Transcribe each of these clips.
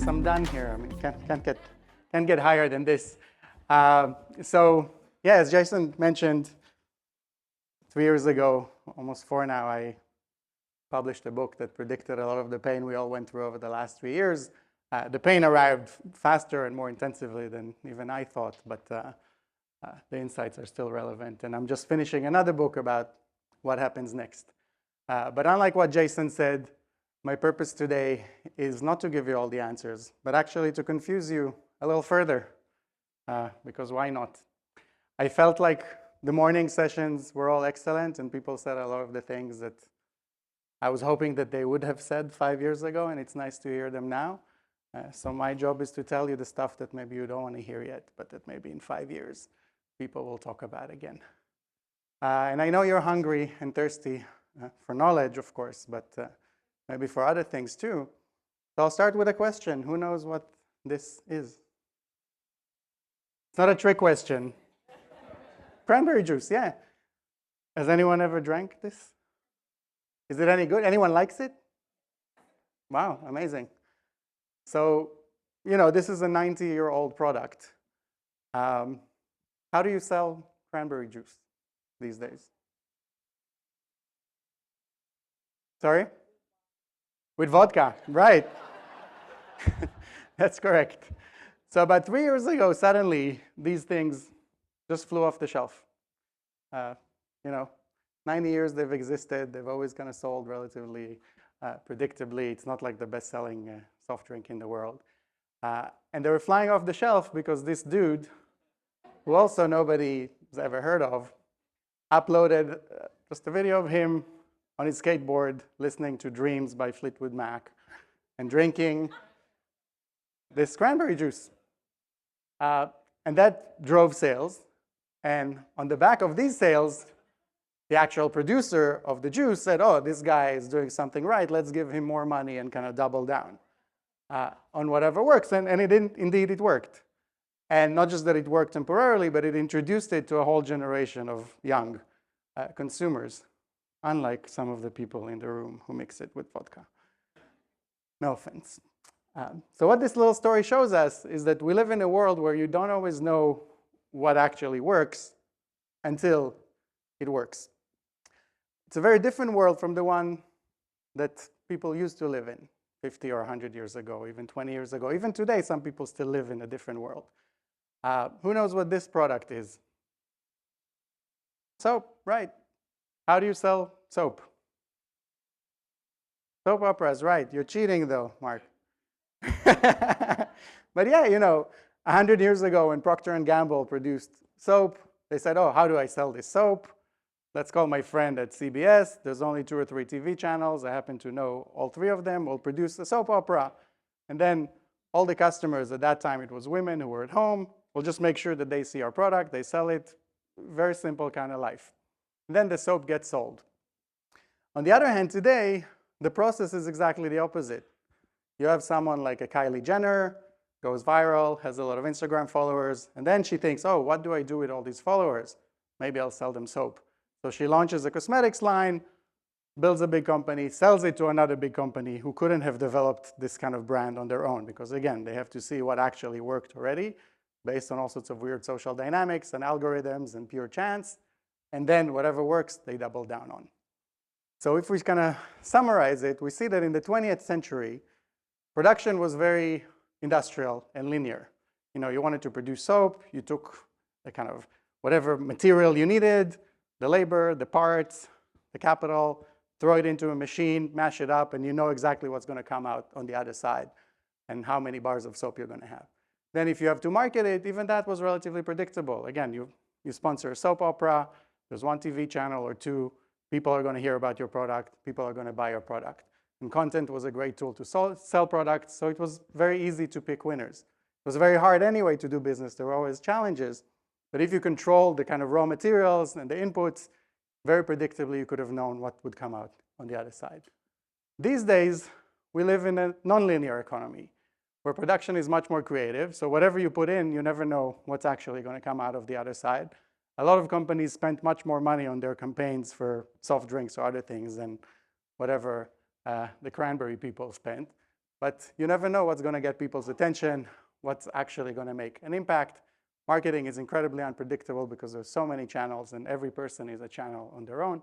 guess I'm done here. I mean, can't get higher than this. So yeah, as Jason mentioned, 3 years ago, almost 4 now, I published a book that predicted a lot of the pain we all went through over the last 3 years. The pain arrived faster and more intensively than even I thought, but the insights are still relevant. And I'm just finishing another book about what happens next. But unlike what Jason said, my purpose today is not to give you all the answers, but actually to confuse you a little further, because why not? I felt like the morning sessions were all excellent and people said a lot of the things that I was hoping that they would have said 5 years ago, and it's nice to hear them now. So my job is to tell you the stuff that maybe you don't want to hear yet, but that maybe in 5 years people will talk about again. And I know you're hungry and thirsty for knowledge, of course, but maybe for other things too. So I'll start with a question. Who knows what this is? It's not a trick question. Cranberry juice, yeah. Has anyone ever drank this? Is it any good? Anyone likes it? Wow, amazing. So, you know, this is a 90-year-old product. How do you sell cranberry juice these days? Sorry? With vodka, right. That's correct. So about 3 years ago, suddenly, these things just flew off the shelf. You know, 90 years they've existed. They've always kind of sold relatively predictably. It's not like the best-selling soft drink in the world. And they were flying off the shelf because this dude, who also nobody's ever heard of, uploaded just a video of him on his skateboard listening to Dreams by Fleetwood Mac and drinking this cranberry juice. And that drove sales. And on the back of these sales, the actual producer of the juice said, oh, this guy is doing something right. Let's give him more money and kind of double down on whatever works. And indeed, it worked. And not just that it worked temporarily, but it introduced it to a whole generation of young consumers, unlike some of the people in the room who mix it with vodka. No offense. So what this little story shows us is that we live in a world where you don't always know what actually works until it works. It's a very different world from the one that people used to live in 50 or 100 years ago, even 20 years ago. Even today, some people still live in a different world. Who knows what this product is? Soap, right. How do you sell soap? Soap operas, right. You're cheating though, Mark. But yeah, you know, 100 years ago when Procter & Gamble produced soap, they said, oh, how do I sell this soap? Let's call my friend at CBS. There's only 2 or 3 TV channels. I happen to know all 3 of them. We'll produce a soap opera. And then all the customers, at that time it was women who were at home, we'll just make sure that they see our product, they sell it. Very simple kind of life. And then the soap gets sold. On the other hand, today, the process is exactly the opposite. You have someone like a Kylie Jenner, goes viral, has a lot of Instagram followers, and then she thinks, oh, what do I do with all these followers? Maybe I'll sell them soap. So she launches a cosmetics line, builds a big company, sells it to another big company who couldn't have developed this kind of brand on their own, because again, they have to see what actually worked already based on all sorts of weird social dynamics and algorithms and pure chance. And then whatever works, they double down on. So if we kind of summarize it, we see that in the 20th century, production was very industrial and linear. You know, you wanted to produce soap, you took the kind of whatever material you needed, the labor, the parts, the capital, throw it into a machine, mash it up, and you know exactly what's going to come out on the other side and how many bars of soap you're going to have. Then if you have to market it, even that was relatively predictable. Again, you sponsor a soap opera, there's 1 TV channel or 2, people are going to hear about your product, people are going to buy your product. And content was a great tool to sell products, so it was very easy to pick winners. It was very hard anyway to do business. There were always challenges. But if you controlled the kind of raw materials and the inputs, very predictably you could have known what would come out on the other side. These days, we live in a nonlinear economy where production is much more creative. So whatever you put in, you never know what's actually going to come out of the other side. A lot of companies spent much more money on their campaigns for soft drinks or other things than whatever the cranberry people spent. But you never know what's going to get people's attention, what's actually going to make an impact. Marketing is incredibly unpredictable because there's so many channels, and every person is a channel on their own.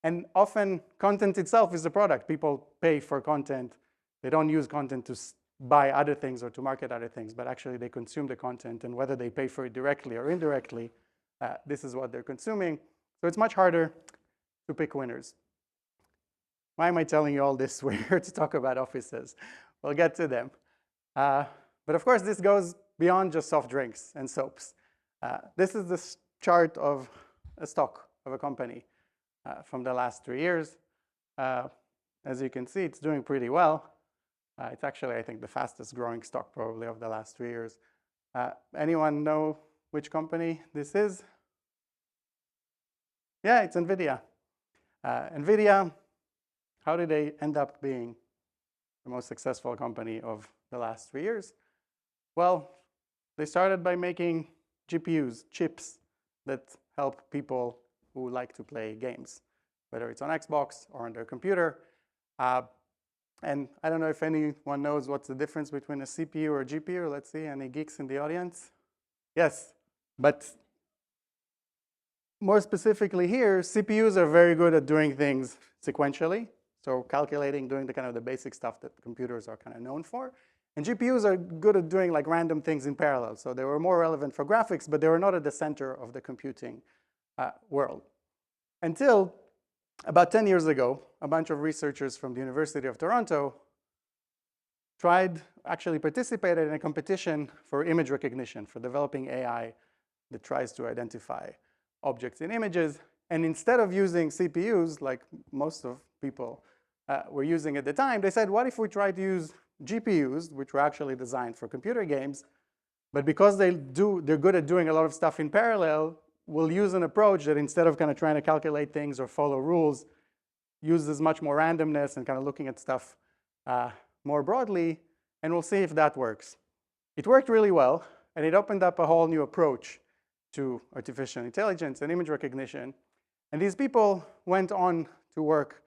And often, content itself is a product. People pay for content. They don't use content to buy other things or to market other things, but actually they consume the content. And whether they pay for it directly or indirectly, this is what they're consuming. So it's much harder to pick winners. Why am I telling you all this? We're here to talk about offices. We'll get to them. But of course, this goes beyond just soft drinks and soaps. This is the chart of a stock of a company from the last 3 years. As you can see, it's doing pretty well. It's actually, I think, the fastest growing stock probably of the last 3 years. Anyone know which company this is? Yeah, it's Nvidia. Nvidia, how did they end up being the most successful company of the last 3 years? Well, they started by making GPUs, chips, that help people who like to play games, whether it's on Xbox or on their computer. And I don't know if anyone knows what's the difference between a CPU or a GPU. Let's see, any geeks in the audience? Yes, but more specifically here, CPUs are very good at doing things sequentially. So calculating, doing the kind of the basic stuff that computers are kind of known for. And GPUs are good at doing like random things in parallel. So they were more relevant for graphics, but they were not at the center of the computing world. Until about 10 years ago, a bunch of researchers from the University of Toronto actually participated in a competition for image recognition, for developing AI that tries to identify objects in images. And instead of using CPUs, like most of people were using at the time, they said, what if we try to use GPUs, which were actually designed for computer games, but because they're good at doing a lot of stuff in parallel, we'll use an approach that instead of kind of trying to calculate things or follow rules, uses much more randomness and kind of looking at stuff more broadly, and we'll see if that works. It worked really well, and it opened up a whole new approach to artificial intelligence and image recognition. And these people went on to work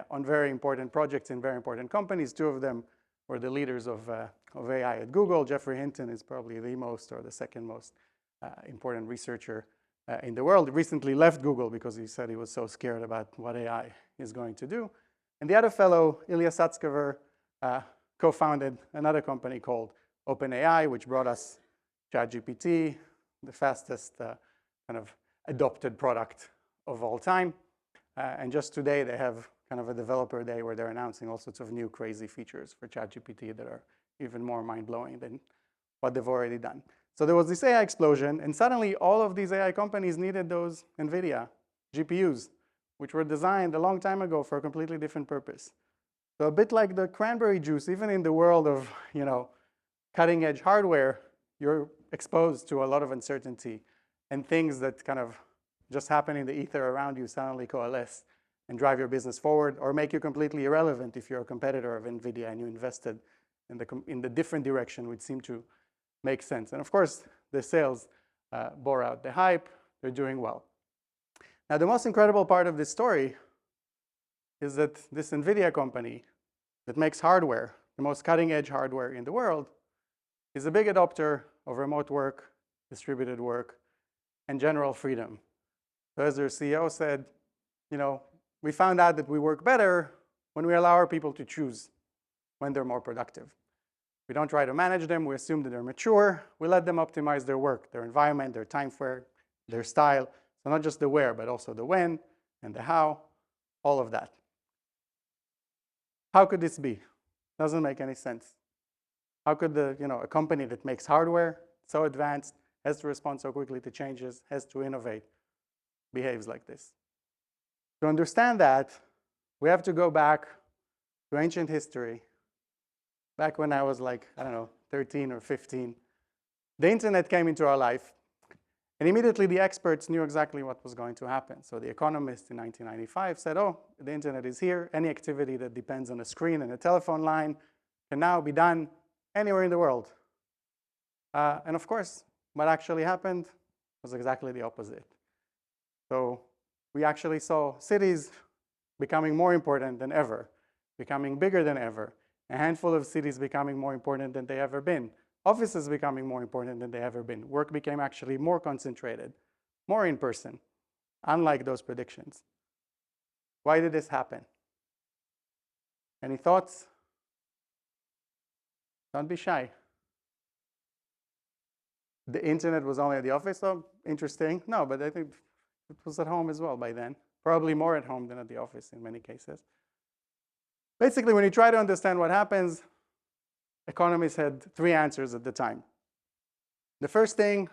on very important projects in very important companies. Two of them were the leaders of AI at Google. Jeffrey Hinton is probably the most or the second most important researcher in the world. He recently left Google because he said he was so scared about what AI is going to do. And the other fellow, Ilya Sutskever, co-founded another company called OpenAI, which brought us ChatGPT, the fastest kind of adopted product of all time. And just today, they have kind of a developer day where they're announcing all sorts of new crazy features for ChatGPT that are even more mind-blowing than what they've already done. So there was this AI explosion, and suddenly all of these AI companies needed those Nvidia GPUs, which were designed a long time ago for a completely different purpose. So a bit like the cranberry juice, even in the world of cutting-edge hardware, you're exposed to a lot of uncertainty, and things that kind of just happen in the ether around you suddenly coalesce and drive your business forward, or make you completely irrelevant if you're a competitor of Nvidia and you invested in the different direction, which seemed to make sense. And of course, the sales bore out the hype. They're doing well. Now, the most incredible part of this story is that this Nvidia company that makes hardware, the most cutting-edge hardware in the world, is a big adopter of remote work, distributed work, and general freedom. So as their CEO said, we found out that we work better when we allow our people to choose when they're more productive. We don't try to manage them. We assume that they're mature. We let them optimize their work, their environment, their time frame, their style. So not just the where, but also the when and the how, all of that. How could this be? Doesn't make any sense. How could a company that makes hardware so advanced, has to respond so quickly to changes, has to innovate, behaves like this? To understand that, we have to go back to ancient history, back when I was like, 13 or 15. The internet came into our life, and immediately the experts knew exactly what was going to happen. So The Economist in 1995 said, the internet is here. Any activity that depends on a screen and a telephone line can now be done anywhere in the world. And of course, what actually happened was exactly the opposite. So we actually saw cities becoming more important than ever, becoming bigger than ever, A handful of cities becoming more important than they ever been. Offices becoming more important than they ever been. Work became actually more concentrated, more in person, unlike those predictions. Why did this happen? Any thoughts? Don't be shy. The internet was only at the office, so interesting. No, but I think it was at home as well by then. Probably more at home than at the office in many cases. Basically, when you try to understand what happens, economists had three answers at the time. The first thing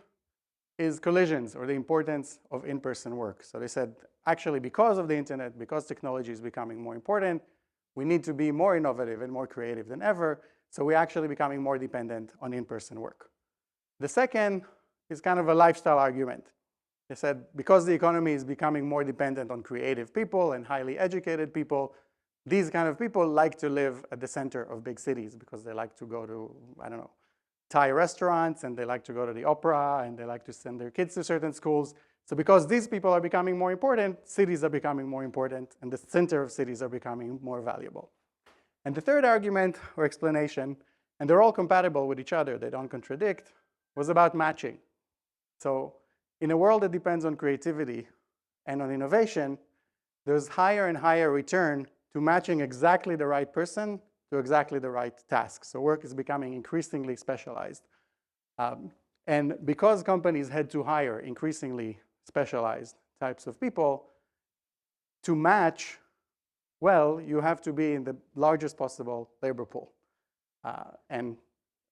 is collisions, or the importance of in-person work. So they said, actually, because of the internet, because technology is becoming more important, we need to be more innovative and more creative than ever, so we're actually becoming more dependent on in-person work. The second is kind of a lifestyle argument. They said, because the economy is becoming more dependent on creative people and highly educated people, these kind of people like to live at the center of big cities because they like to go to, I don't know, Thai restaurants, and they like to go to the opera, and they like to send their kids to certain schools. So because these people are becoming more important, cities are becoming more important, and the center of cities are becoming more valuable. And the third argument or explanation, and they're all compatible with each other, they don't contradict, was about matching. So in a world that depends on creativity and on innovation, there's higher and higher return to matching exactly the right person to exactly the right task. So work is becoming increasingly specialized. And because companies had to hire increasingly specialized types of people, to match well, you have to be in the largest possible labor pool. And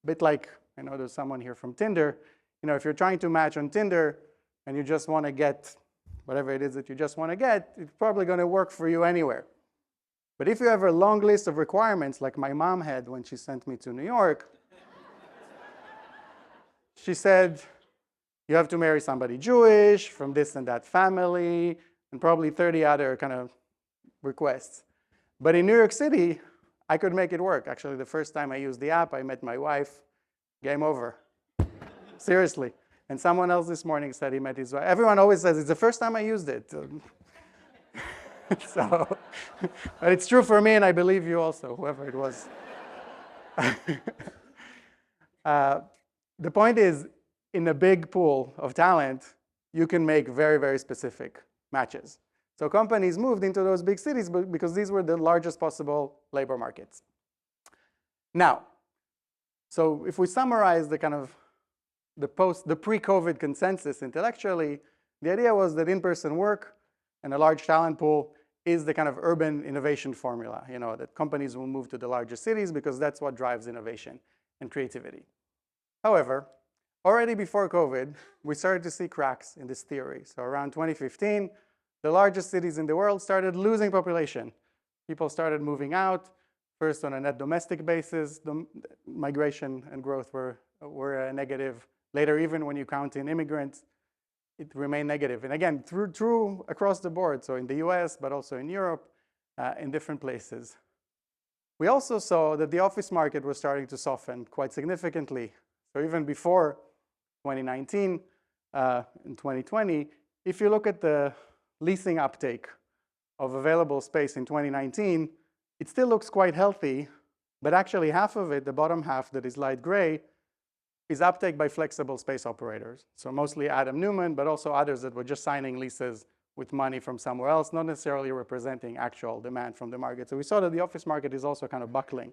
a bit like, I know there's someone here from Tinder, if you're trying to match on Tinder and you just want to get whatever it is that you just want to get, it's probably going to work for you anywhere. But if you have a long list of requirements, like my mom had when she sent me to New York, she said, you have to marry somebody Jewish, from this and that family, and probably 30 other kind of requests. But in New York City, I could make it work. Actually, the first time I used the app, I met my wife. Game over. Seriously. And someone else this morning said he met his wife. Everyone always says, it's the first time I used it. So, but it's true for me, and I believe you also, whoever it was. The point is, in a big pool of talent, you can make very, very specific matches. So companies moved into those big cities because these were the largest possible labor markets. Now, so if we summarize the kind of the pre-COVID consensus intellectually, the idea was that in-person work and a large talent pool is the kind of urban innovation formula, that companies will move to the larger cities because that's what drives innovation and creativity. However, already before COVID, we started to see cracks in this theory. So around 2015, the largest cities in the world started losing population. People started moving out, first on a net domestic basis. The migration and growth were negative. Later, even when you count in immigrants, it remained negative. And again, true across the board, so in the US, but also in Europe, in different places. We also saw that the office market was starting to soften quite significantly. So even before 2019 and 2020, if you look at the leasing uptake of available space in 2019, it still looks quite healthy, but actually half of it, the bottom half that is light gray, is uptake by flexible space operators. So mostly Adam Newman, but also others that were just signing leases with money from somewhere else, not necessarily representing actual demand from the market. So we saw that the office market is also kind of buckling,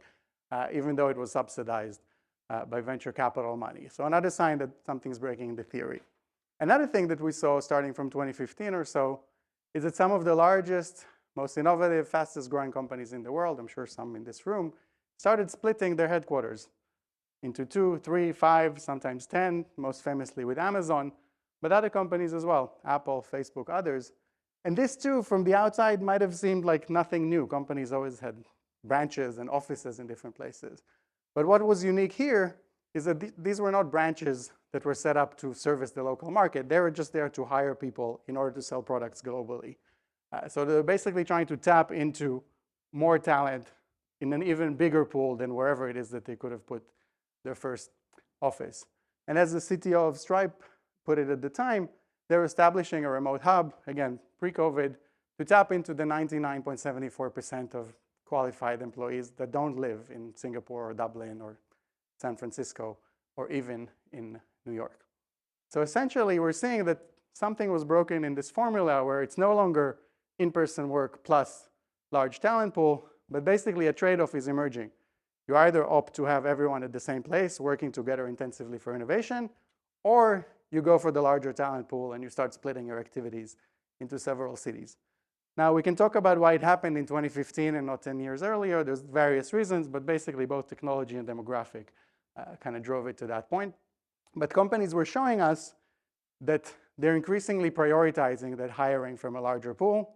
even though it was subsidized by venture capital money. So another sign that something's breaking in the theory. Another thing that we saw starting from 2015 or so is that some of the largest, most innovative, fastest growing companies in the world, I'm sure some in this room, started splitting their headquarters into 2, 3, 5, sometimes 10, most famously with Amazon, but other companies as well, Apple, Facebook, others. And this too, from the outside, might have seemed like nothing new. Companies always had branches and offices in different places. But what was unique here is that these were not branches that were set up to service the local market. They were just there to hire people in order to sell products globally. So they're basically trying to tap into more talent in an even bigger pool than wherever it is that they could have put their first office. And as the CTO of Stripe put it at the time, they're establishing a remote hub, again, pre-COVID, to tap into the 99.74% of qualified employees that don't live in Singapore or Dublin or San Francisco or even in New York. So essentially, we're seeing that something was broken in this formula where it's no longer in-person work plus large talent pool, but basically a trade-off is emerging. You either opt to have everyone at the same place working together intensively for innovation, or you go for the larger talent pool and you start splitting your activities into several cities. Now, we can talk about why it happened in 2015 and not 10 years earlier. There's various reasons, but basically both technology and demographic kind of drove it to that point. But companies were showing us that they're increasingly prioritizing that hiring from a larger pool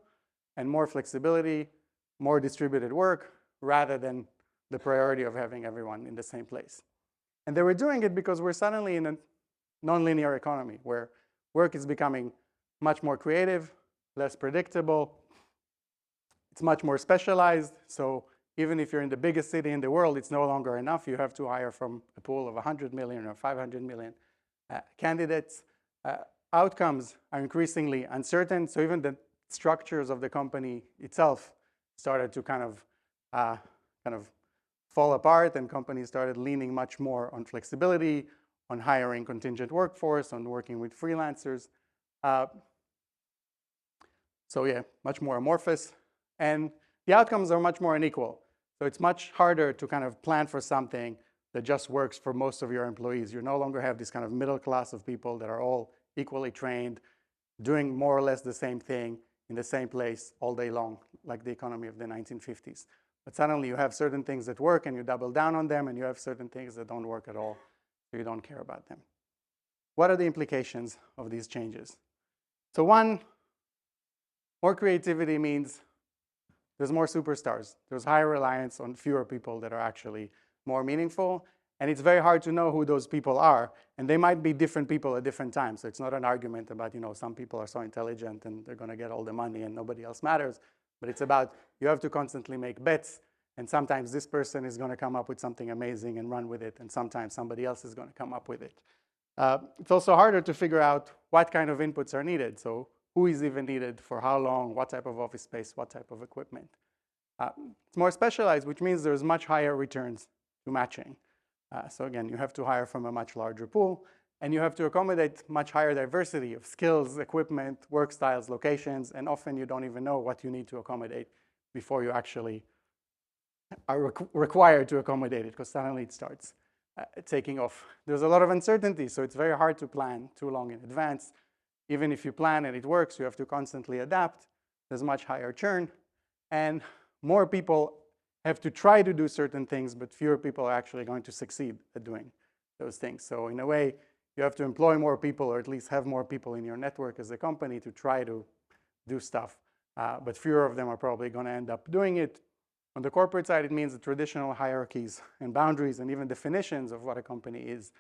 and more flexibility, more distributed work, rather than the priority of having everyone in the same place. And they were doing it because we're suddenly in a nonlinear economy where work is becoming much more creative, less predictable. It's much more specialized. So even if you're in the biggest city in the world, it's no longer enough. You have to hire from a pool of 100 million or 500 million candidates. Outcomes are increasingly uncertain. So even the structures of the company itself started to kind of fall apart, and companies started leaning much more on flexibility, on hiring contingent workforce, on working with freelancers. So yeah, much more amorphous. And the outcomes are much more unequal. So it's much harder to kind of plan for something that just works for most of your employees. You no longer have this kind of middle class of people that are all equally trained, doing more or less the same thing in the same place all day long, like the economy of the 1950s. But suddenly you have certain things that work and you double down on them, and you have certain things that don't work at all, so you don't care about them. What are the implications of these changes? So one, more creativity means there's more superstars. There's higher reliance on fewer people that are actually more meaningful. And it's very hard to know who those people are. And they might be different people at different times. So it's not an argument about, some people are so intelligent and they're going to get all the money and nobody else matters. But it's about you have to constantly make bets. And sometimes this person is going to come up with something amazing and run with it. And sometimes somebody else is going to come up with it. It's also harder to figure out what kind of inputs are needed. So who is even needed, for how long, what type of office space, what type of equipment. It's more specialized, which means there's much higher returns to matching. So again, you have to hire from a much larger pool, and you have to accommodate much higher diversity of skills, equipment, work styles, locations, and often you don't even know what you need to accommodate before you actually are required to accommodate it, because suddenly it starts taking off. There's a lot of uncertainty, so it's very hard to plan too long in advance. Even if you plan and it works, you have to constantly adapt. There's much higher churn, and more people have to try to do certain things, but fewer people are actually going to succeed at doing those things. So in a way, you have to employ more people, or at least have more people in your network as a company to try to do stuff. But fewer of them are probably going to end up doing it. On the corporate side, it means the traditional hierarchies and boundaries and even definitions of what a company is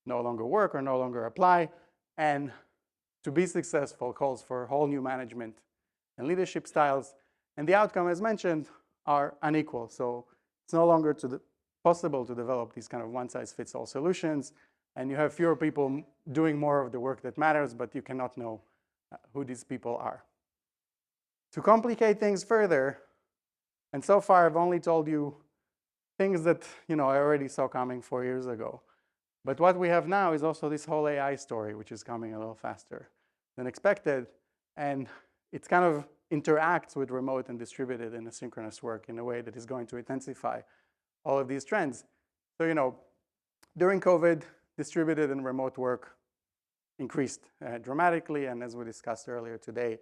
no longer work or no longer apply. And to be successful calls for whole new management and leadership styles. And the outcome, as mentioned, are unequal. So it's no longer possible to develop these kind of one-size-fits-all solutions. And you have fewer people doing more of the work that matters, but you cannot know who these people are. To complicate things further, and so far I've only told you things that I already saw coming 4 years ago. But what we have now is also this whole AI story, which is coming a little faster than expected. And it kind of interacts with remote and distributed and asynchronous work in a way that is going to intensify all of these trends. So, during COVID, distributed and remote work increased dramatically. And as we discussed earlier today,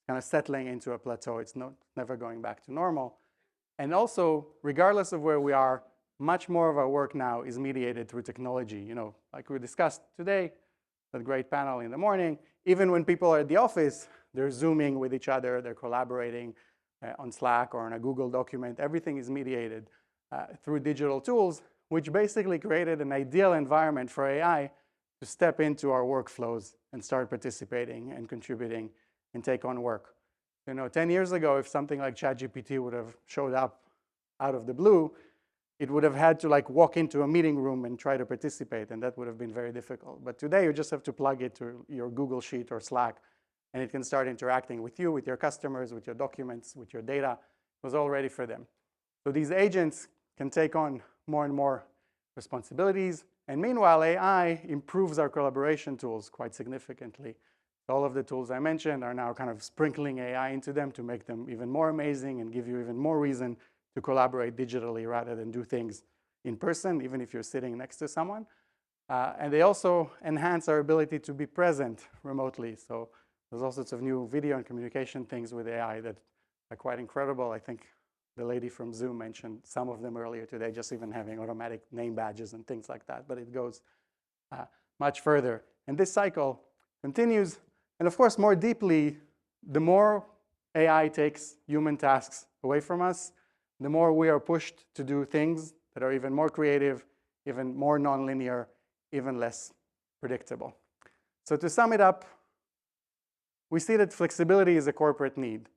kind of settling into a plateau. It's never going back to normal. And also, regardless of where we are, much more of our work now is mediated through technology. Like we discussed today, that great panel in the morning, even when people are at the office, they're Zooming with each other, they're collaborating on Slack or on a Google document. Everything is mediated through digital tools, which basically created an ideal environment for AI to step into our workflows and start participating and contributing and take on work. 10 years ago, if something like ChatGPT would have showed up out of the blue, it would have had to walk into a meeting room and try to participate, and that would have been very difficult. But today, you just have to plug it to your Google Sheet or Slack, and it can start interacting with you, with your customers, with your documents, with your data. It was all ready for them. So these agents can take on more and more responsibilities. And meanwhile, AI improves our collaboration tools quite significantly. All of the tools I mentioned are now kind of sprinkling AI into them to make them even more amazing and give you even more reason to collaborate digitally rather than do things in person, even if you're sitting next to someone. And they also enhance our ability to be present remotely. So there's all sorts of new video and communication things with AI that are quite incredible. I think the lady from Zoom mentioned some of them earlier today, just even having automatic name badges and things like that. But it goes much further. And this cycle continues. And of course, more deeply, the more AI takes human tasks away from us, the more we are pushed to do things that are even more creative, even more nonlinear, even less predictable. So to sum it up, we see that flexibility is a corporate need.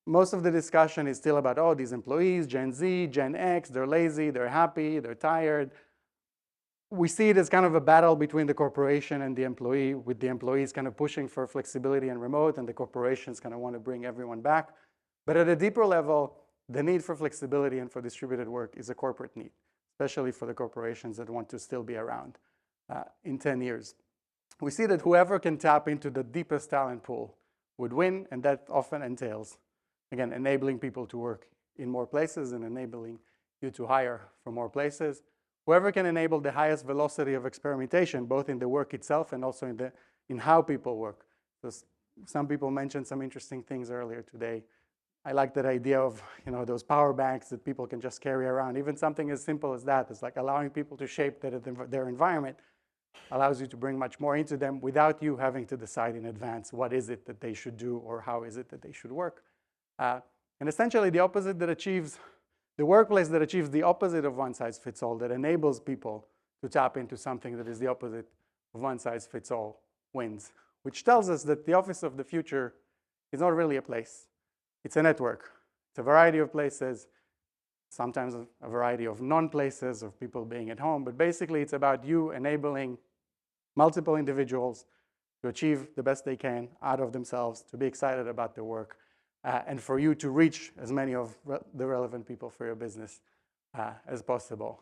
Most of the discussion is still about, oh, these employees, Gen Z, Gen X, they're lazy, they're happy, they're tired. We see it as kind of a battle between the corporation and the employee, with the employees kind of pushing for flexibility and remote, and the corporations kind of want to bring everyone back. But at a deeper level, the need for flexibility and for distributed work is a corporate need, especially for the corporations that want to still be around in 10 years. We see that whoever can tap into the deepest talent pool would win, and that often entails, again, enabling people to work in more places and enabling you to hire from more places. Whoever can enable the highest velocity of experimentation, both in the work itself and also in how people work. So some people mentioned some interesting things earlier today. I like that idea of those power banks that people can just carry around. Even something as simple as that is like allowing people to shape their environment allows you to bring much more into them without you having to decide in advance what is it that they should do or how is it that they should work. And essentially the opposite that achieves, the workplace that achieves the opposite of one size fits all, that enables people to tap into something that is the opposite of one size fits all, wins. Which tells us that the office of the future is not really a place. It's a network. It's a variety of places, sometimes a variety of non-places, of people being at home. But basically, it's about you enabling multiple individuals to achieve the best they can out of themselves, to be excited about their work, and for you to reach as many of the relevant people for your business as possible.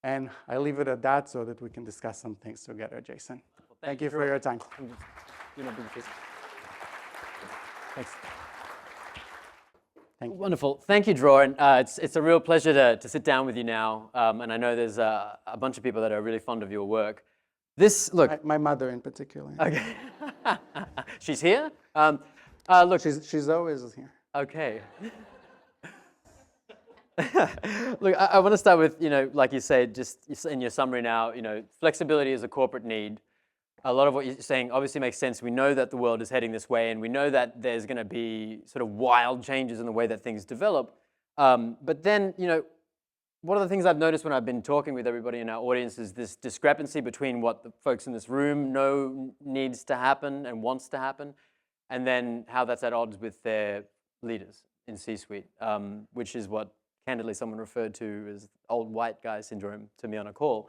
And I leave it at that so that we can discuss some things together, Jason. Well, thank you for your time. Thanks. Thank you. Wonderful. Thank you, Dror. And it's a real pleasure to sit down with you now. And I know there's a bunch of people that are really fond of your work. Look. My mother in particular. Okay. She's here? Look, she's always here. Okay. Look, I want to start with, like you said, just in your summary now, flexibility is a corporate need. A lot of what you're saying obviously makes sense. We know that the world is heading this way, and we know that there's going to be sort of wild changes in the way that things develop. But then, one of the things I've noticed when I've been talking with everybody in our audience is this discrepancy between what the folks in this room know needs to happen and wants to happen, and then how that's at odds with their leaders in C-suite, which is what, candidly, someone referred to as old white guy syndrome to me on a call.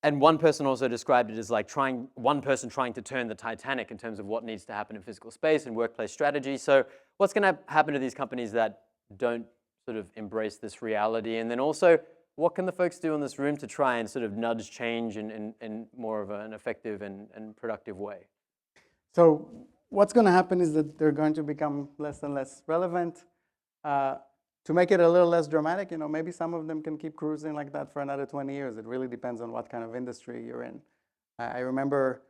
And one person also described it as like one person trying to turn the Titanic in terms of what needs to happen in physical space and workplace strategy. So what's going to happen to these companies that don't sort of embrace this reality? And then also, what can the folks do in this room to try and sort of nudge change in more of an effective and productive way? So what's going to happen is that they're going to become less and less relevant. To make it a little less dramatic, maybe some of them can keep cruising like that for another 20 years. It really depends on what kind of industry you're in. I remember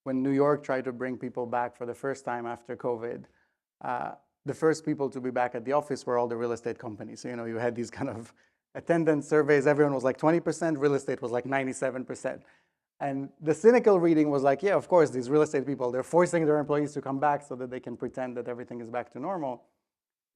when New York tried to bring people back for the first time after COVID, the first people to be back at the office were all the real estate companies. So, you had these kind of attendance surveys. Everyone was like 20%, real estate was like 97%. And the cynical reading was like, yeah, of course, these real estate people, they're forcing their employees to come back so that they can pretend that everything is back to normal.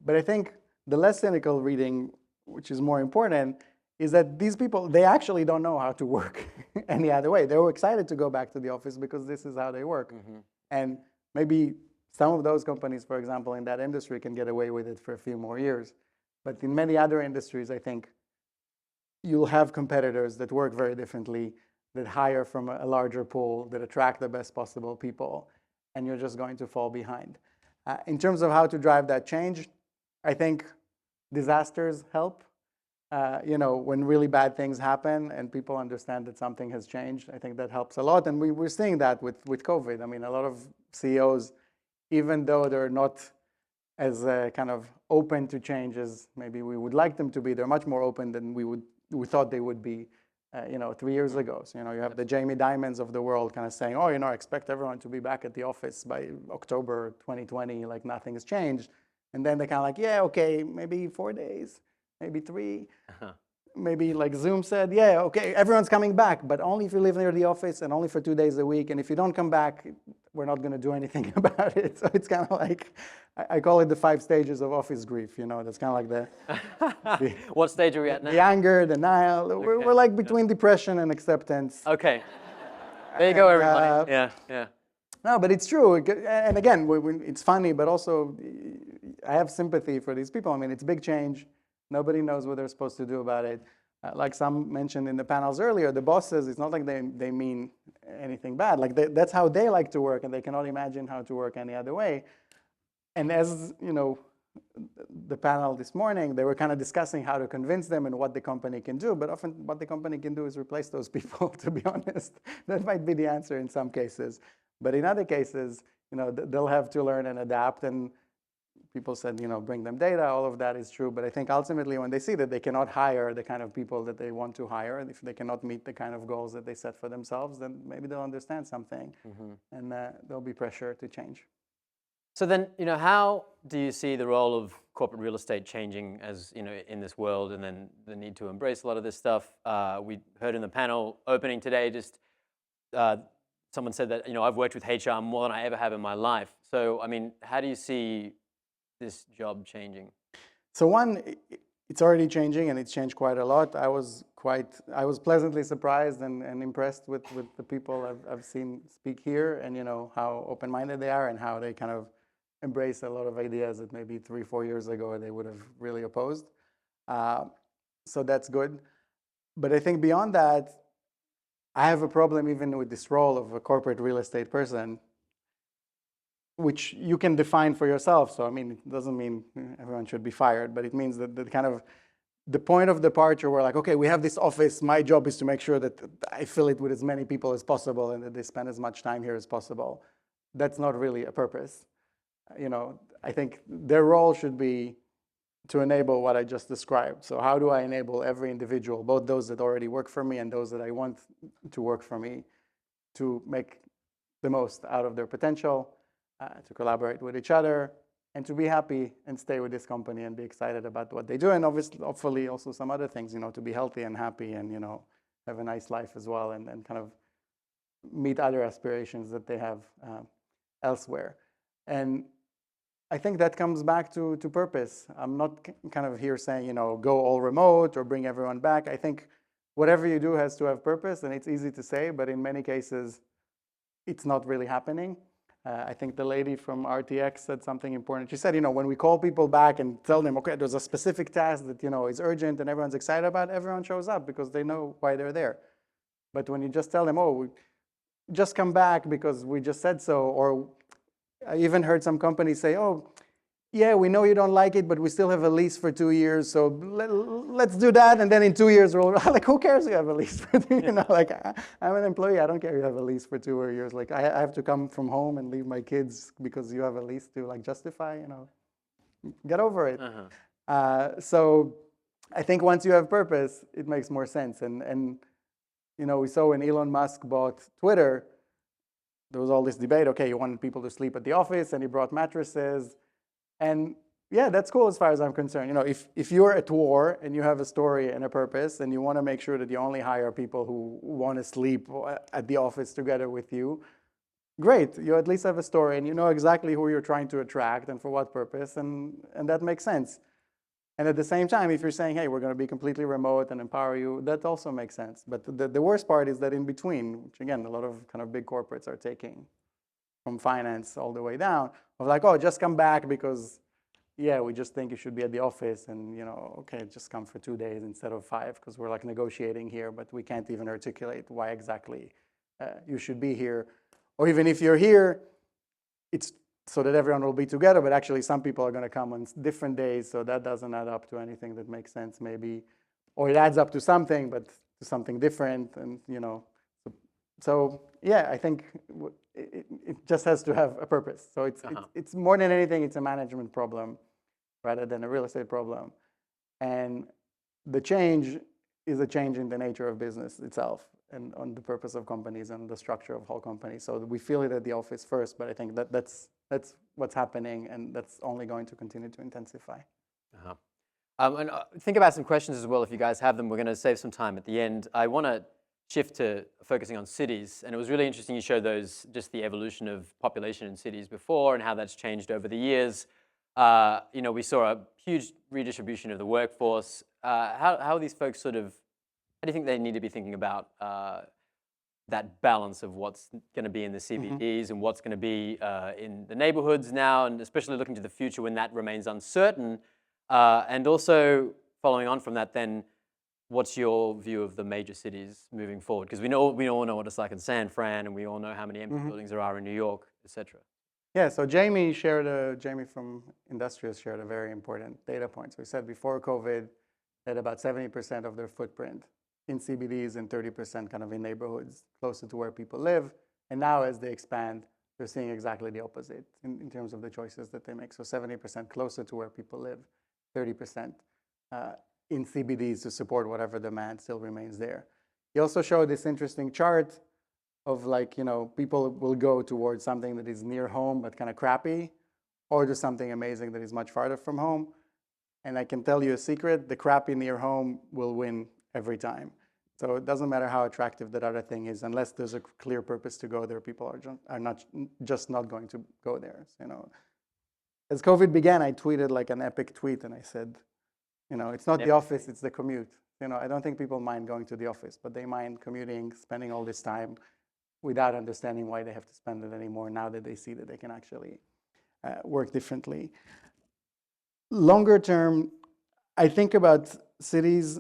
But I think the less cynical reading, which is more important, is that these people, they actually don't know how to work any other way. They were excited to go back to the office because this is how they work. Mm-hmm. And maybe some of those companies, for example, in that industry can get away with it for a few more years. But in many other industries, I think you'll have competitors that work very differently, that hire from a larger pool, that attract the best possible people, and you're just going to fall behind. In terms of how to drive that change, I think disasters help. When really bad things happen and people understand that something has changed, I think that helps a lot. And we're seeing that with COVID. I mean, a lot of CEOs, even though they're not as kind of open to change as maybe we would like them to be, they're much more open than we thought they would be, 3 years ago. So, you have the Jamie Dimons of the world kind of saying, oh, I expect everyone to be back at the office by October 2020, like nothing has changed. And then they're kind of like, yeah, okay, maybe 4 days, maybe 3. Maybe like Zoom said, yeah, okay, everyone's coming back, but only if you live near the office and only for 2 days a week. And if you don't come back, we're not going to do anything about it. So it's kind of like, I call it the 5 stages of office grief. That's kind of like the What stage are we at now? the anger, denial. Okay. We're like between depression and acceptance. Okay. There you go, everybody. Yeah. No, but it's true. And again, it's funny, but also I have sympathy for these people. I mean, it's a big change. Nobody knows what they're supposed to do about it. Like some mentioned in the panels earlier, the bosses, it's not like they mean anything bad. Like that's how they like to work, and they cannot imagine how to work any other way. And as the panel this morning, they were kind of discussing how to convince them and what the company can do. But often what the company can do is replace those people, to be honest. That might be the answer in some cases. But in other cases, they'll have to learn and adapt. And people said, bring them data. All of that is true. But I think ultimately when they see that they cannot hire the kind of people that they want to hire, if they cannot meet the kind of goals that they set for themselves, then maybe they'll understand something. And there'll be pressure to change. So then, how do you see the role of corporate real estate changing as, in this world, and then the need to embrace a lot of this stuff? We heard in the panel opening today, just someone said that, I've worked with HR more than I ever have in my life. So, I mean, how do you see this job changing? So one, it's already changing, and it's changed quite a lot. I was pleasantly surprised and impressed with the people I've seen speak here, and how open-minded they are and how they kind of embrace a lot of ideas that maybe 3-4 years ago they would have really opposed. So that's good. But I think beyond that, I have a problem even with this role of a corporate real estate person, which you can define for yourself. So, I mean, it doesn't mean everyone should be fired, but it means that the point of departure, we're like, okay, we have this office. My job is to make sure that I fill it with as many people as possible and that they spend as much time here as possible. That's not really a purpose. I think their role should be to enable what I just described. So how do I enable every individual, both those that already work for me and those that I want to work for me, to make the most out of their potential, to collaborate with each other, and to be happy and stay with this company and be excited about what they do. And obviously, hopefully also some other things, to be healthy and happy and, have a nice life as well, and kind of meet other aspirations that they have elsewhere. And I think that comes back to purpose. I'm not kind of here saying, go all remote or bring everyone back. I think whatever you do has to have purpose, and it's easy to say, but in many cases, it's not really happening. I think the lady from RTX said something important. She said, when we call people back and tell them, okay, there's a specific task that, is urgent and everyone's excited about, everyone shows up because they know why they're there. But when you just tell them, oh, just come back because we just said so, or I even heard some companies say, oh, yeah, we know you don't like it, but we still have a lease for 2 years, so let's do that, and then in 2 years, we'll, like, who cares you have a lease for 2 years? Like, I'm an employee, I don't care you have a lease for 2 years. Like, I have to come from home and leave my kids because you have a lease to, like, justify, get over it. So I think once you have purpose, it makes more sense. And we saw when Elon Musk bought Twitter, there was all this debate, okay, you wanted people to sleep at the office, and he brought mattresses. And yeah, that's cool as far as I'm concerned. If you're at war and you have a story and a purpose, and you want to make sure that you only hire people who want to sleep at the office together with you, great. You at least have a story, and you know exactly who you're trying to attract and for what purpose, and that makes sense. And at the same time, if you're saying, hey, we're going to be completely remote and empower you, that also makes sense. But the worst part is that in between, which again, a lot of kind of big corporates are taking, from finance all the way down, of like, oh, just come back because, yeah, we just think you should be at the office, and, okay, just come for 2 days instead of 5 because we're like negotiating here, but we can't even articulate why exactly you should be here. Or even if you're here, it's so that everyone will be together, but actually some people are going to come on different days, so that doesn't add up to anything that makes sense maybe. Or it adds up to something, but to something different, and so yeah, I think it just has to have a purpose. So it's more than anything, it's a management problem rather than a real estate problem. And the change is a change in the nature of business itself and on the purpose of companies and the structure of whole companies. So we feel it at the office first, but I think that's what's happening, and that's only going to continue to intensify. And think about some questions as well if you guys have them. We're going to save some time at the end. I want to shift to focusing on cities, and it was really interesting you showed those, just the evolution of population in cities before and how that's changed over the years. We saw a huge redistribution of the workforce. How are these folks how do you think they need to be thinking about that balance of what's going to be in the CBDs and what's going to be in the neighborhoods now, and especially looking to the future when that remains uncertain? And also following on from that, then, what's your view of the major cities moving forward? Because we all know what it's like in San Fran, and we all know how many empty buildings there are in New York, etc. Yeah, so Jamie from Industrious shared a very important data point. So he said before COVID, that about 70% of their footprint in CBDs and 30% kind of in neighborhoods closer to where people live. And now as they expand, they're seeing exactly the opposite in terms of the choices that they make. So 70% closer to where people live, 30% in CBDs to support whatever demand still remains there. He also showed this interesting chart of people will go towards something that is near home but kind of crappy, or to something amazing that is much farther from home. And I can tell you a secret, the crappy near home will win every time. So it doesn't matter how attractive that other thing is, unless there's a clear purpose to go there, people are not going to go there. As COVID began, I tweeted like an epic tweet, and I said, it's not the office, it's the commute. I don't think people mind going to the office, but they mind commuting, spending all this time without understanding why they have to spend it anymore now that they see that they can actually work differently. Longer term, I think about cities,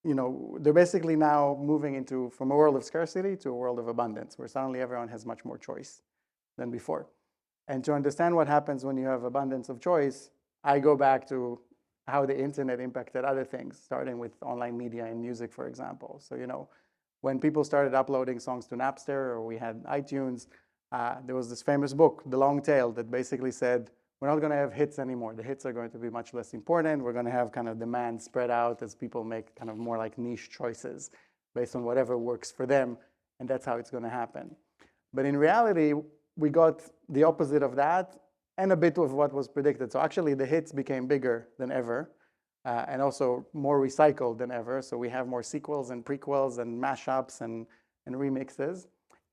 they're basically now moving from a world of scarcity to a world of abundance, where suddenly everyone has much more choice than before. And to understand what happens when you have abundance of choice, I go back to how the internet impacted other things, starting with online media and music, for example. So, when people started uploading songs to Napster, or we had iTunes, there was this famous book, The Long Tail, that basically said, we're not going to have hits anymore. The hits are going to be much less important. We're going to have kind of demand spread out as people make kind of more like niche choices based on whatever works for them, and that's how it's going to happen. But in reality, we got the opposite of that and a bit of what was predicted. So actually, the hits became bigger than ever, and also more recycled than ever. So we have more sequels and prequels and mashups and remixes.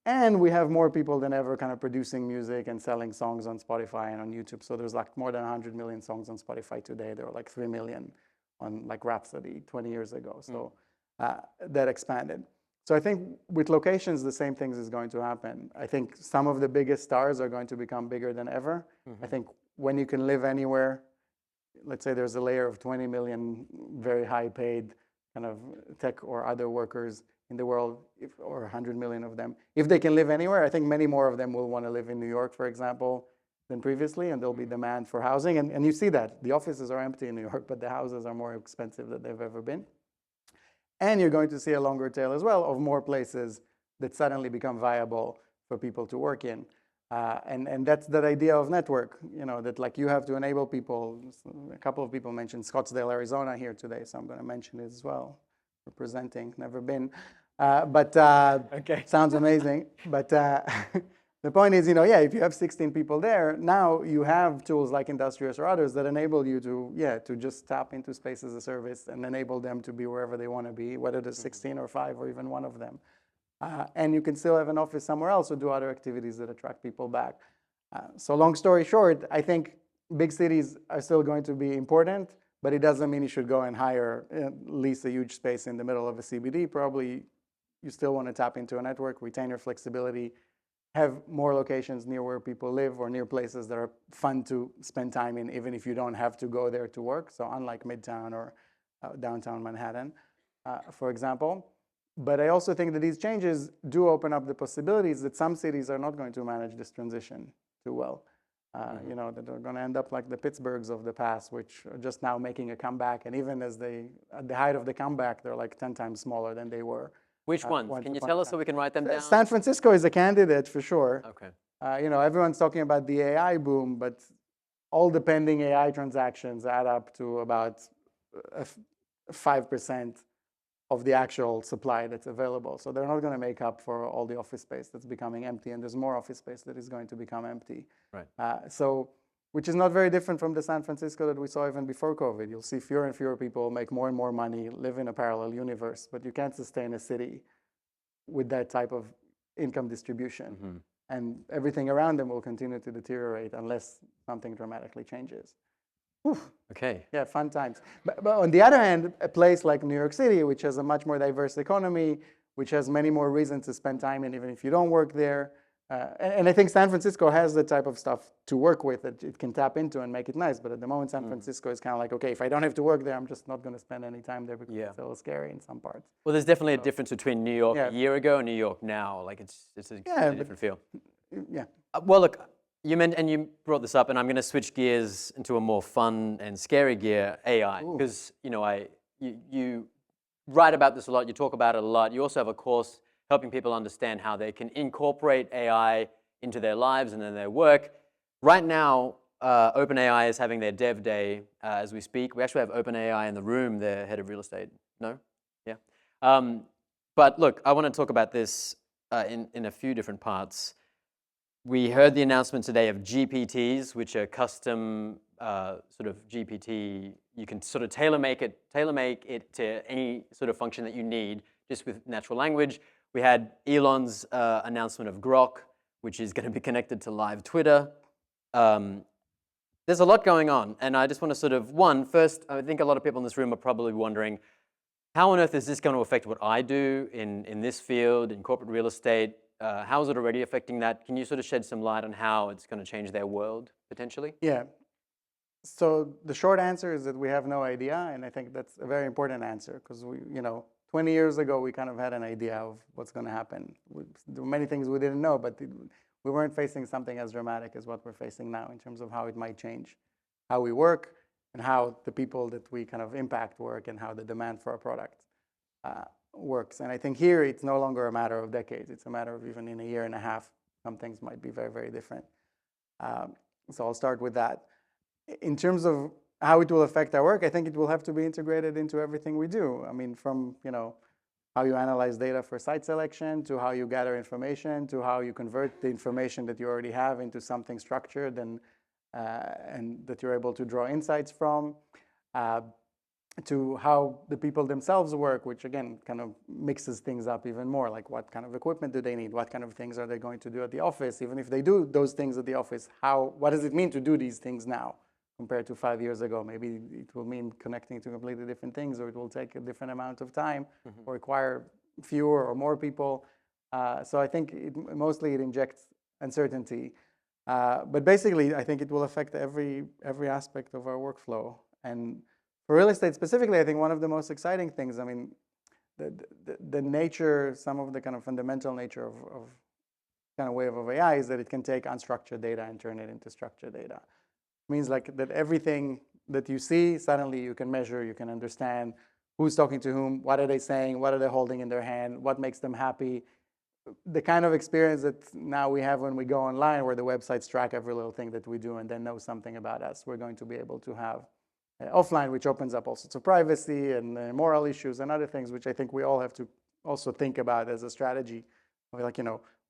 And we have more people than ever kind of producing music and selling songs on Spotify and on YouTube. So there's like more than 100 million songs on Spotify today. There were like 3 million on like Rhapsody 20 years ago. So that expanded. So I think with locations, the same things is going to happen. I think some of the biggest stars are going to become bigger than ever. I think when you can live anywhere, let's say there's a layer of 20 million very high paid kind of tech or other workers in the world, or 100 million of them. If they can live anywhere, I think many more of them will want to live in New York, for example, than previously, and there'll be demand for housing. And you see that. The offices are empty in New York, but the houses are more expensive than they've ever been. And you're going to see a longer tail as well of more places that suddenly become viable for people to work in. And that's that idea of network, that like you have to enable people. A couple of people mentioned Scottsdale, Arizona here today, so I'm going to mention it as well. Representing, never been. But okay. Sounds amazing. But the point is, if you have 16 people there, now you have tools like Industrious or others that enable you to just tap into space as a service and enable them to be wherever they want to be, whether there's 16 or 5 or even one of them. And you can still have an office somewhere else or do other activities that attract people back. So long story short, I think big cities are still going to be important, but it doesn't mean you should go and lease a huge space in the middle of a CBD. Probably you still want to tap into a network, retain your flexibility, have more locations near where people live or near places that are fun to spend time in, even if you don't have to go there to work. So unlike Midtown or downtown Manhattan, for example. But I also think that these changes do open up the possibilities that some cities are not going to manage this transition. too well. You know, that they're going to end up like the Pittsburghs of the past, which are just now making a comeback. And even as at the height of the comeback, they're like 10 times smaller than they were. Which ones? Can you tell us so we can write them down? San Francisco is a candidate for sure. Okay. You know, everyone's talking about the AI boom, but all the pending AI transactions add up to about 5% of the actual supply that's available. So they're not going to make up for all the office space that's becoming empty, and there's more office space that is going to become empty. Right. So, which is not very different from the San Francisco that we saw even before COVID. You'll see fewer and fewer people make more and more money, live in a parallel universe, but you can't sustain a city with that type of income distribution. And everything around them will continue to deteriorate unless something dramatically changes. Whew. Okay. Yeah, fun times. But on the other hand, a place like New York City, which has a much more diverse economy, which has many more reasons to spend time in, even if you don't work there. And I think San Francisco has the type of stuff to work with that it can tap into and make it nice. But at the moment, San Francisco is kind of like, okay, if I don't have to work there, I'm just not going to spend any time there because it's a little scary in some parts. Well, there's definitely a difference between New York a year ago and New York now. Like it's a different feel. Yeah. Well, look, you brought this up, and I'm going to switch gears into a more fun and scary gear, AI, because you write about this a lot. You talk about it a lot. You also have a course helping people understand how they can incorporate AI into their lives and in their work. Right now, OpenAI is having their dev day as we speak. We actually have OpenAI in the room, their head of real estate. No? Yeah. But look, I want to talk about this in a few different parts. We heard the announcement today of GPTs, which are custom sort of GPT. You can sort of tailor-make it to any sort of function that you need, just with natural language. We had Elon's announcement of Grok, which is going to be connected to live Twitter. There's a lot going on, and I just want to sort of, first, I think a lot of people in this room are probably wondering, how on earth is this going to affect what I do in this field, in corporate real estate? How is it already affecting that? Can you sort of shed some light on how it's going to change their world, potentially? Yeah. So the short answer is that we have no idea, and I think that's a very important answer because 20 years ago, we kind of had an idea of what's going to happen. There were many things we didn't know, but we weren't facing something as dramatic as what we're facing now in terms of how it might change how we work and how the people that we kind of impact work and how the demand for our product works. And I think here, it's no longer a matter of decades. It's a matter of even in a year and a half, some things might be very, very different. So I'll start with that. In terms of how it will affect our work, I think it will have to be integrated into everything we do. I mean, from how you analyze data for site selection, to how you gather information, to how you convert the information that you already have into something structured and that you're able to draw insights from, to how the people themselves work, which again kind of mixes things up even more. Like, what kind of equipment do they need? What kind of things are they going to do at the office? Even if they do those things at the office, what does it mean to do these things now compared to 5 years ago? Maybe it will mean connecting to completely different things, or it will take a different amount of time, or require fewer or more people. So I think mostly it injects uncertainty. But basically, I think it will affect every aspect of our workflow. And for real estate specifically, I think one of the most exciting things, I mean, the nature, some of the kind of fundamental nature of kind of wave of AI is that it can take unstructured data and turn it into structured data. It means like that everything that you see, suddenly you can measure, you can understand who's talking to whom, what are they saying, what are they holding in their hand, what makes them happy. The kind of experience that now we have when we go online, where the websites track every little thing that we do and then know something about us, we're going to be able to have offline, which opens up all sorts of privacy and moral issues and other things, which I think we all have to also think about as a strategy. Like,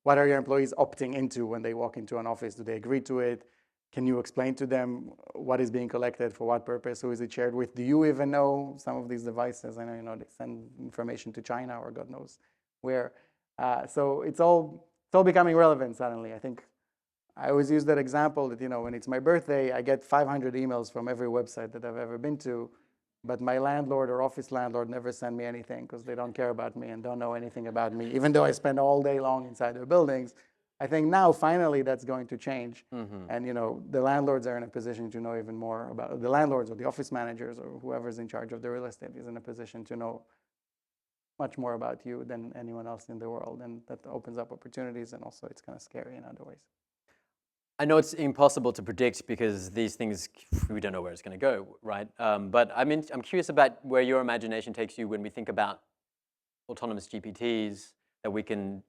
what are your employees opting into when they walk into an office? Do they agree to it? Can you explain to them what is being collected, for what purpose, who is it shared with? Do you even know some of these devices? I know, they send information to China or God knows where. So it's all becoming relevant suddenly. I think I always use that example that, when it's my birthday, I get 500 emails from every website that I've ever been to, but my landlord or office landlord never send me anything because they don't care about me and don't know anything about me, even though I spend all day long inside their buildings. I think now, finally, that's going to change. And, the landlords are in a position to know even more about, the landlords or the office managers or whoever's in charge of the real estate is in a position to know much more about you than anyone else in the world. And that opens up opportunities, and also it's kind of scary in other ways. I know it's impossible to predict because these things, we don't know where it's going to go, right? But I'm curious about where your imagination takes you when we think about autonomous GPTs that we can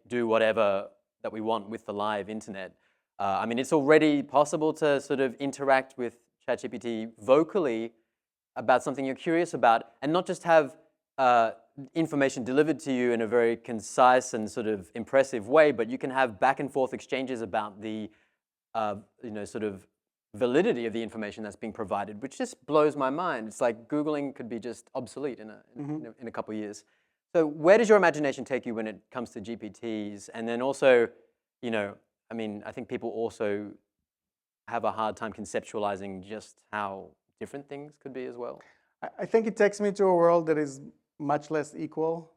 do whatever that we want with the live internet. I mean, it's already possible to sort of interact with ChatGPT vocally about something you're curious about, and not just have information delivered to you in a very concise and sort of impressive way, but you can have back and forth exchanges about the sort of validity of the information that's being provided, which just blows my mind. It's like Googling could be just obsolete in a couple of years. So where does your imagination take you when it comes to GPTs? And then also, I mean, I think people also have a hard time conceptualizing just how different things could be as well. I think it takes me to a world that is much less equal,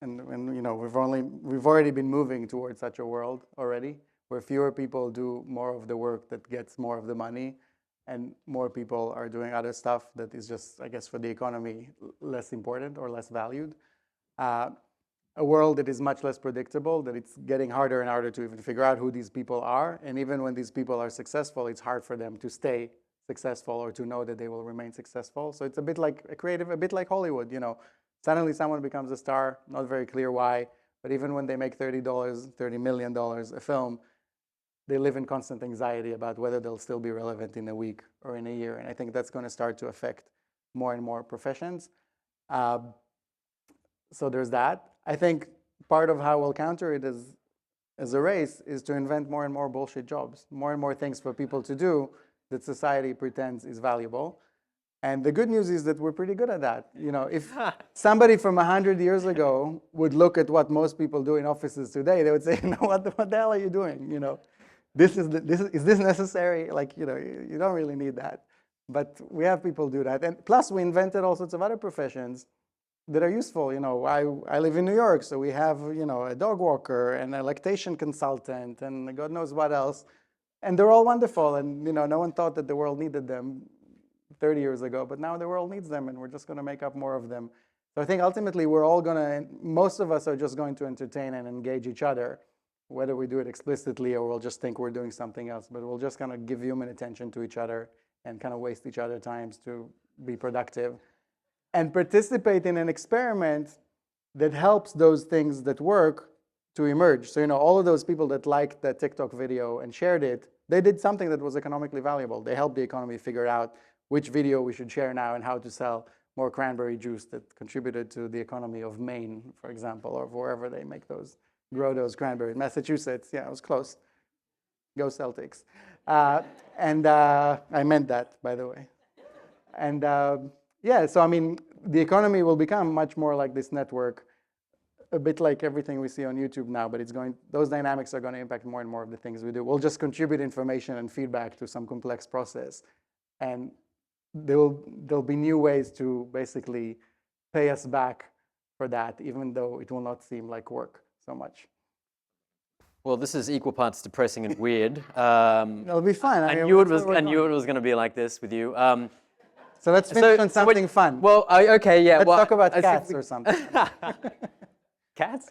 and we've already been moving towards such a world already, where fewer people do more of the work that gets more of the money, and more people are doing other stuff that is just, I guess, for the economy, less important or less valued. A world that is much less predictable, that it's getting harder and harder to even figure out who these people are. And even when these people are successful, it's hard for them to stay successful or to know that they will remain successful. So it's a bit like a bit like Hollywood. Suddenly someone becomes a star, not very clear why, but even when they make $30 million a film, they live in constant anxiety about whether they'll still be relevant in a week or in a year. And I think that's going to start to affect more and more professions. So there's that. I think part of how we'll counter it as a race is to invent more and more bullshit jobs, more and more things for people to do that society pretends is valuable. And the good news is that we're pretty good at that. If somebody from 100 years ago would look at what most people do in offices today, they would say, what the hell are you doing? Is this necessary? You don't really need that. But we have people do that. And plus, we invented all sorts of other professions that are useful. I live in New York, so we have, a dog walker and a lactation consultant and God knows what else. And they're all wonderful. And, no one thought that the world needed them 30 years ago, but now the world needs them and we're just going to make up more of them. So I think ultimately most of us are just going to entertain and engage each other, whether we do it explicitly or we'll just think we're doing something else, but we'll just kind of give human attention to each other and kind of waste each other's times to be productive and participate in an experiment that helps those things that work to emerge. So, all of those people that liked that TikTok video and shared it, they did something that was economically valuable. They helped the economy figure out which video we should share now and how to sell more cranberry juice that contributed to the economy of Maine, for example, or wherever they grow those cranberries. Massachusetts, yeah, it was close. Go Celtics. And I meant that, by the way. And so I mean, the economy will become much more like this network, a bit like everything we see on YouTube now, but those dynamics are going to impact more and more of the things we do. We'll just contribute information and feedback to some complex process. And there'll be new ways to basically pay us back for that, even though it will not seem like work so much. Well, this is equal parts depressing and weird. It'll be fun. I knew it was going to be like this with you. So let's finish on something fun. Well, okay, yeah. Let's talk about cats or something. Cats?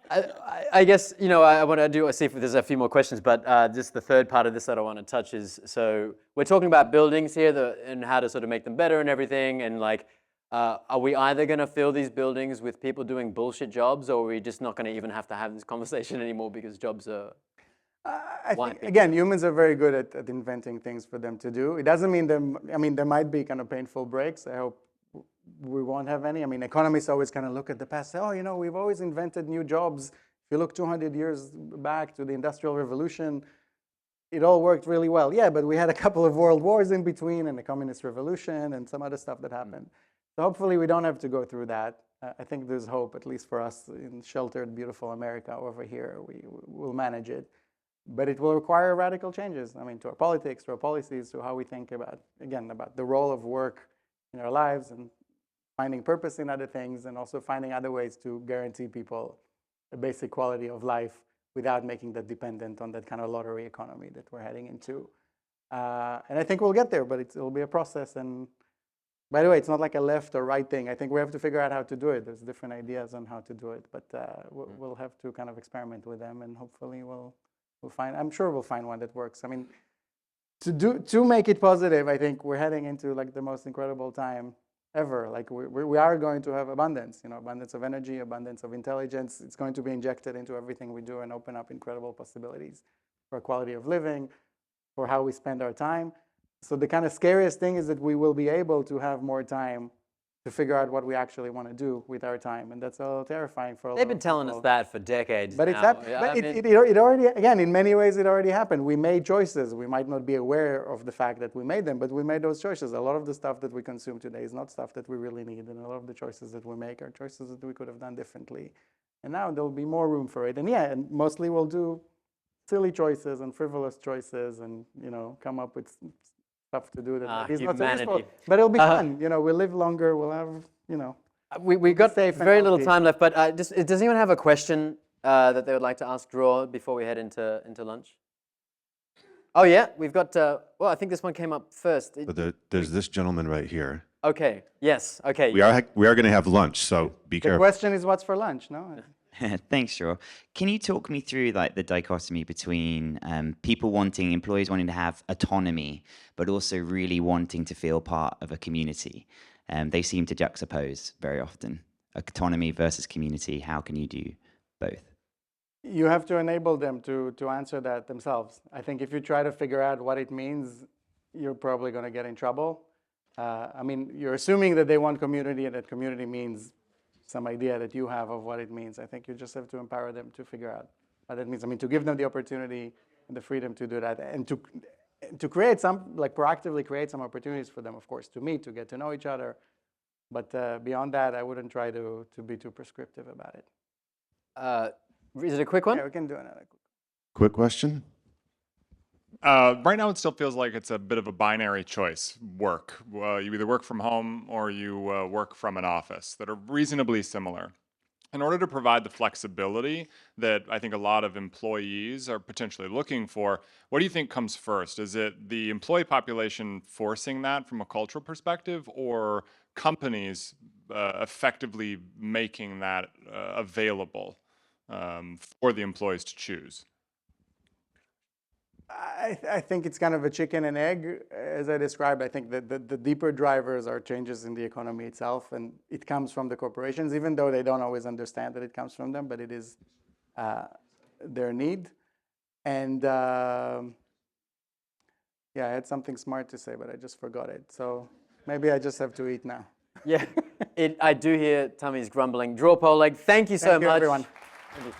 I guess, I want to see if there's a few more questions, but just the third part of this that I want to touch is, so we're talking about buildings here and how to sort of make them better and everything, and are we either going to fill these buildings with people doing bullshit jobs, or are we just not going to even have to have this conversation anymore because jobs are I think, again, humans are very good at inventing things for them to do. It doesn't mean there might be kind of painful breaks. I hope we won't have any. I mean, economists always kind of look at the past, say, we've always invented new jobs. If you look 200 years back to the Industrial Revolution, it all worked really well. Yeah, but we had a couple of world wars in between and the Communist Revolution and some other stuff that happened. So hopefully we don't have to go through that. I think there's hope, at least for us in sheltered, beautiful America over here. We will manage it. But it will require radical changes. I mean, to our politics, to our policies, to how we think about the role of work in our lives and finding purpose in other things, and also finding other ways to guarantee people a basic quality of life without making that dependent on that kind of lottery economy that we're heading into. And I think we'll get there, but it'll be a process. And by the way, it's not like a left or right thing. I think we have to figure out how to do it. There's different ideas on how to do it, but we'll have to kind of experiment with them, and hopefully we'll I'm sure we'll find one that works. I mean, to make it positive, I think we're heading into like the most incredible time ever. Like we are going to have abundance, abundance of energy, abundance of intelligence. It's going to be injected into everything we do and open up incredible possibilities for quality of living, for how we spend our time. So the kind of scariest thing is that we will be able to have more time to figure out what we actually want to do with our time, and that's a little terrifying for a lot of people. They've been telling us that for decades but now. It already, again, in many ways, it already happened. We made choices. We might not be aware of the fact that we made them, but we made those choices. A lot of the stuff that we consume today is not stuff that we really need, and a lot of the choices that we make are choices that we could have done differently. And now there'll be more room for it. And mostly we'll do silly choices and frivolous choices, and come up with stuff to do that is not so useful. But it'll be fun. We'll live longer. We'll have we got very little time left, but does anyone have a question that they would like to ask Dror before we head into lunch? Oh yeah, we've got. Well, I think this one came up first. But there's this gentleman right here. Okay. Yes. Okay. We are going to have lunch, so be careful. The question is, what's for lunch? No. Thanks, Dror. Can you talk me through like the dichotomy between employees wanting to have autonomy, but also really wanting to feel part of a community? They seem to juxtapose very often. Autonomy versus community. How can you do both? You have to enable them to answer that themselves. I think if you try to figure out what it means, you're probably going to get in trouble. I mean, you're assuming that they want community, and that community means some idea that you have of what it means. I think you just have to empower them to figure out what it means. I mean, to give them the opportunity and the freedom to do that, and to create proactively create some opportunities for them, of course, to meet, to get to know each other. But beyond that, I wouldn't try to be too prescriptive about it. Is it a quick one? Yeah, we can do another Quick question. Right now, it still feels like it's a bit of a binary choice, work. You either work from home or you work from an office that are reasonably similar. In order to provide the flexibility that I think a lot of employees are potentially looking for, what do you think comes first? Is it the employee population forcing that from a cultural perspective, or companies effectively making that available for the employees to choose? I think it's kind of a chicken and egg, as I described. I think that the deeper drivers are changes in the economy itself, and it comes from the corporations, even though they don't always understand that it comes from them, but it is their need. And yeah, I had something smart to say, but I just forgot it. So maybe I just have to eat now. Yeah, I do hear tummy's grumbling. Dror Poleg, thank you so much. Thank you, everyone. Thank you.